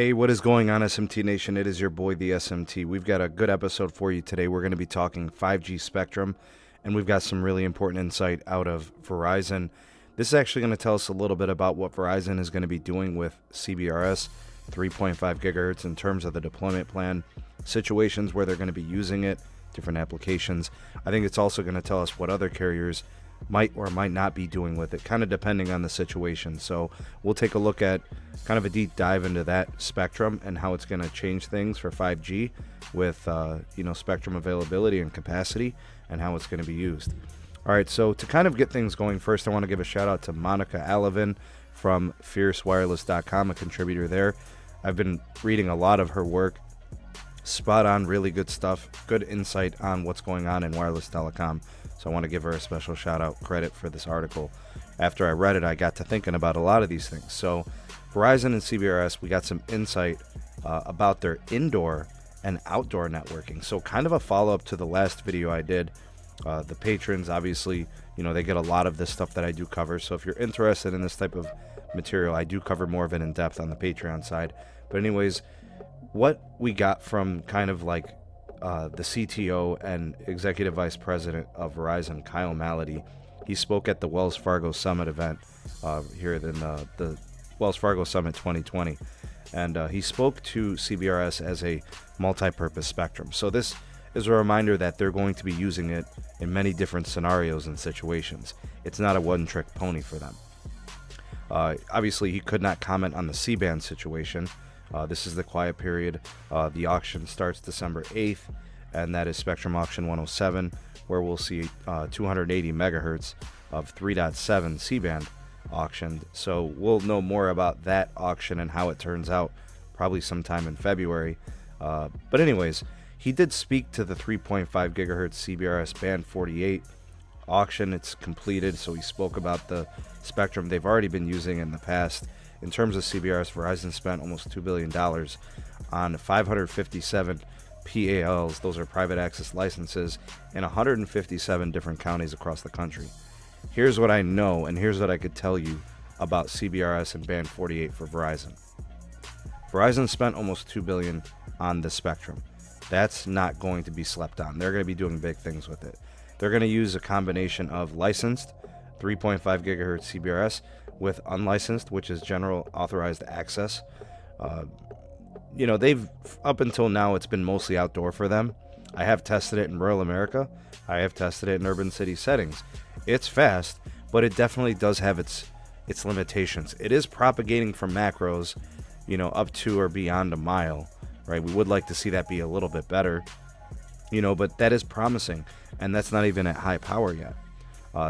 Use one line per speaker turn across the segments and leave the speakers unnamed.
Hey, what is going on, SMT Nation? It is your boy, the SMT. We've got a good episode for you today. We're going to be talking 5G spectrum, and we've got some really important insight out of Verizon. This is actually going to tell us a little bit about what Verizon is going to be doing with CBRS, 3.5 gigahertz in terms of the deployment plan, situations where they're going to be using it, different applications. I think it's also going to tell us what other carriers might or might not be doing with it, kind of depending on the situation. So we'll take a look at kind of a deep dive into that spectrum and how it's going to change things for 5G with spectrum availability and capacity and how it's going to be used. All right, so to kind of get things going, first I want to give a shout out to Monica Alvin from fiercewireless.com, a contributor there. I've been reading a lot of her work. Spot on, really good stuff, good insight on what's going on in wireless telecom. So I want to give her a special shout out, credit for this article. After I read it, I got to thinking about a lot of these things. So Verizon and CBRS, we got some insight about their indoor and outdoor networking. So kind of a follow-up to the last video I did. The patrons, obviously, they get a lot of this stuff that I do cover. So if you're interested in this type of material, I do cover more of it in depth on the Patreon side. But anyways, what we got from kind of like the CTO and Executive Vice President of Verizon, Kyle Malady, he spoke at the Wells Fargo Summit event here in the Wells Fargo Summit 2020. And he spoke to CBRS as a multi-purpose spectrum. So this is a reminder that they're going to be using it in many different scenarios and situations. It's not a one-trick pony for them. Obviously, he could not comment on the C-band situation. This is the quiet period. The auction starts December 8th, and that is Spectrum Auction 107, where we'll see 280 megahertz of 3.7 C-band auctioned. So we'll know more about that auction and how it turns out probably sometime in February. But anyways, he did speak to the 3.5 gigahertz CBRS band 48 auction. It's completed, so he spoke about the spectrum they've already been using in the past. In terms of CBRS, Verizon spent almost $2 billion on 557 PALs, those are private access licenses, in 157 different counties across the country. Here's what I know, and here's what I could tell you about CBRS and Band 48 for Verizon. Verizon spent almost $2 billion on the spectrum. That's not going to be slept on. They're going to be doing big things with it. They're going to use a combination of licensed 3.5 gigahertz CBRS with unlicensed, which is general authorized access. They've, up until now, it's been mostly outdoor for them. I have tested it in rural America. I have tested it in urban city settings. It's fast, but it definitely does have its limitations. It is propagating from macros, up to or beyond a mile, right? We would like to see that be a little bit better, but that is promising, and that's not even at high power yet.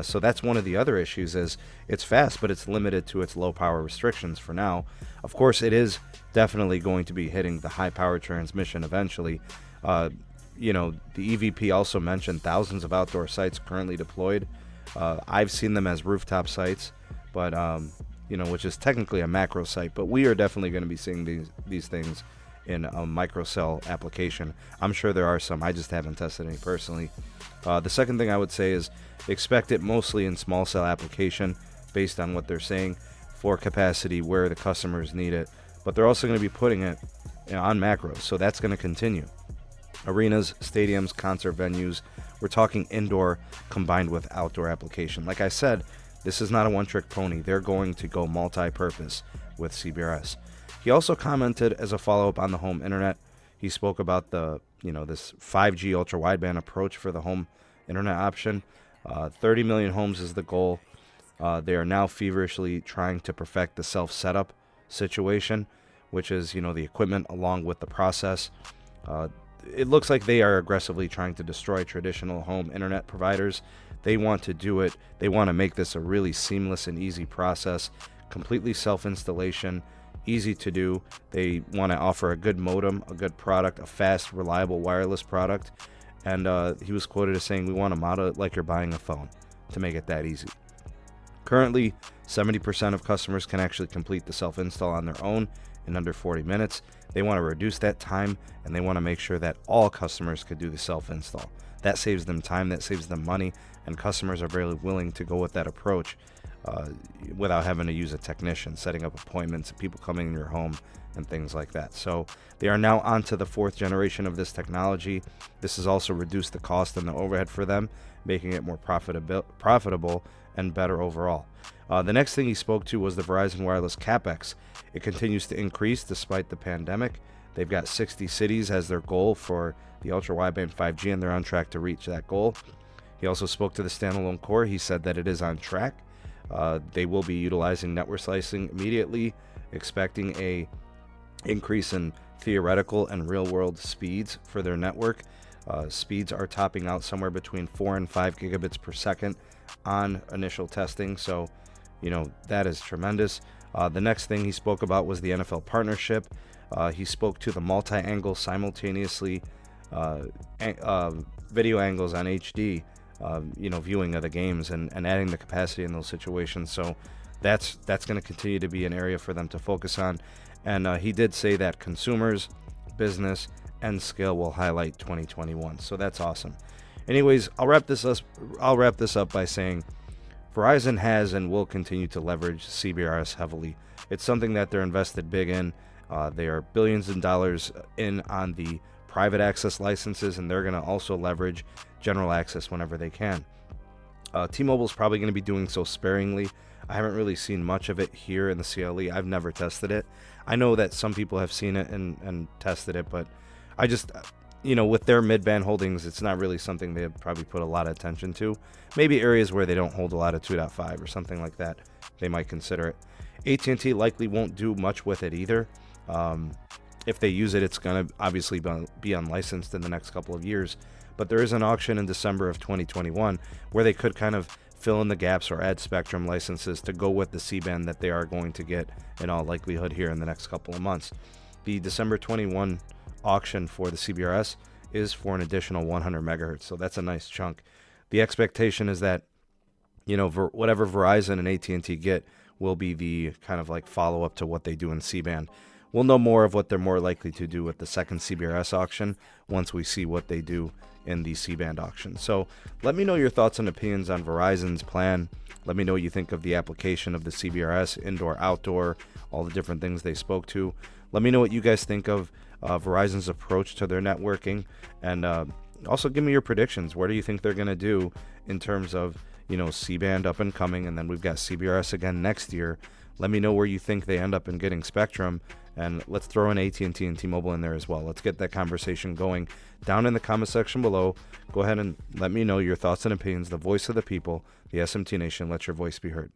So that's one of the other issues is it's fast, but it's limited to its low power restrictions for now. Of course, it is definitely going to be hitting the high power transmission eventually. The EVP also mentioned thousands of outdoor sites currently deployed. I've seen them as rooftop sites, but which is technically a macro site. But we are definitely going to be seeing these things in a microcell application. I'm sure there are some. I just haven't tested any personally. The second thing I would say is expect it mostly in small cell application based on what they're saying for capacity where the customers need it. But they're also going to be putting it on macros, so that's going to continue. Arenas, stadiums, concert venues. We're talking indoor combined with outdoor application. Like I said, this is not a one-trick pony. They're going to go multi-purpose with CBRS. He also commented as a follow-up on the home internet. He spoke about the, this 5G ultra-wideband approach for the home internet option. 30 million homes is the goal. They are now feverishly trying to perfect the self-setup situation, which is, the equipment along with the process. It looks like they are aggressively trying to destroy traditional home internet providers. They want to do it. They want to make this a really seamless and easy process, completely self-installation, easy to do. They want to offer a good modem, a good product, a fast, reliable wireless product. And he was quoted as saying, we want to model it like you're buying a phone to make it that easy. Currently, 70% of customers can actually complete the self-install on their own in under 40 minutes. They want to reduce that time, and they want to make sure that all customers could do the self-install. That saves them time, that saves them money, and customers are very willing to go with that approach without having to use a technician, setting up appointments, people coming in your home and things like that. So they are now on to the 4th generation of this technology. This has also reduced the cost and the overhead for them, making it more profitable and better overall. The next thing he spoke to was the Verizon Wireless CapEx. It continues to increase despite the pandemic. They've got 60 cities as their goal for the ultra-wideband 5G, and they're on track to reach that goal. He also spoke to the standalone core. He said that it is on track. They will be utilizing network slicing immediately, expecting a increase in theoretical and real-world speeds for their network. Speeds are topping out somewhere between 4 and 5 gigabits per second on initial testing, so that is tremendous. The next thing he spoke about was the NFL partnership. He spoke to the multi-angle simultaneously video angles on HD, viewing of the games and adding the capacity in those situations. So that's going to continue to be an area for them to focus on. And he did say that consumers, business, and scale will highlight 2021. So that's awesome. Anyways, I'll wrap this up by saying Verizon has and will continue to leverage CBRS heavily. It's something that they're invested big in. They are billions in dollars in on the private access licenses, and they're going to also leverage general access whenever they can. T-Mobile is probably going to be doing so sparingly. I haven't really seen much of it here in the CLE. I've never tested it. I know that some people have seen it and tested it, but I just, with their mid-band holdings, it's not really something they probably put a lot of attention to. Maybe areas where they don't hold a lot of 2.5 or something like that, they might consider it. AT&T likely won't do much with it either. If they use it, it's going to obviously be unlicensed in the next couple of years. But there is an auction in December of 2021 where they could kind of fill in the gaps or add spectrum licenses to go with the C-band that they are going to get in all likelihood here in the next couple of months. The December 21 auction for the CBRS is for an additional 100 megahertz, so that's a nice chunk. The expectation is that, whatever Verizon and AT&T get will be the kind of like follow-up to what they do in C-band. We'll know more of what they're more likely to do with the second CBRS auction once we see what they do in the C-band auction. So let me know your thoughts and opinions on Verizon's plan. Let me know what you think of the application of the CBRS, indoor, outdoor, all the different things they spoke to. Let me know what you guys think of Verizon's approach to their networking, and also give me your predictions. What do you think they're going to do in terms of, C-band up and coming, and then we've got CBRS again next year. Let me know where you think they end up in getting spectrum, and let's throw in AT&T and T-Mobile in there as well. Let's get that conversation going down in the comment section below. Go ahead and let me know your thoughts and opinions. The voice of the people, the SMT Nation. Let your voice be heard.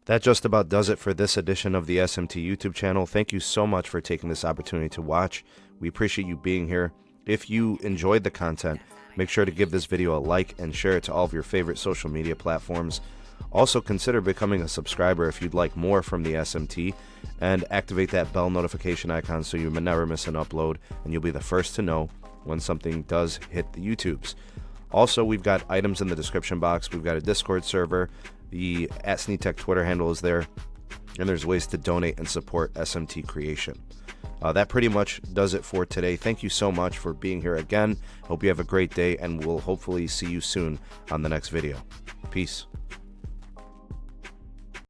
That just about does it for this edition of the SMT YouTube channel. Thank you so much for taking this opportunity to watch. We appreciate you being here. If you enjoyed the content, make sure to give this video a like and share it to all of your favorite social media platforms. Also, consider becoming a subscriber if you'd like more from the SMT, and activate that bell notification icon so you never miss an upload and you'll be the first to know when something does hit the YouTubes. Also, we've got items in the description box. We've got a Discord server. The @SneedTech Twitter handle is there, and there's ways to donate and support SMT creation. That pretty much does it for today. Thank you so much for being here again. Hope you have a great day, and we'll hopefully see you soon on the next video. Peace.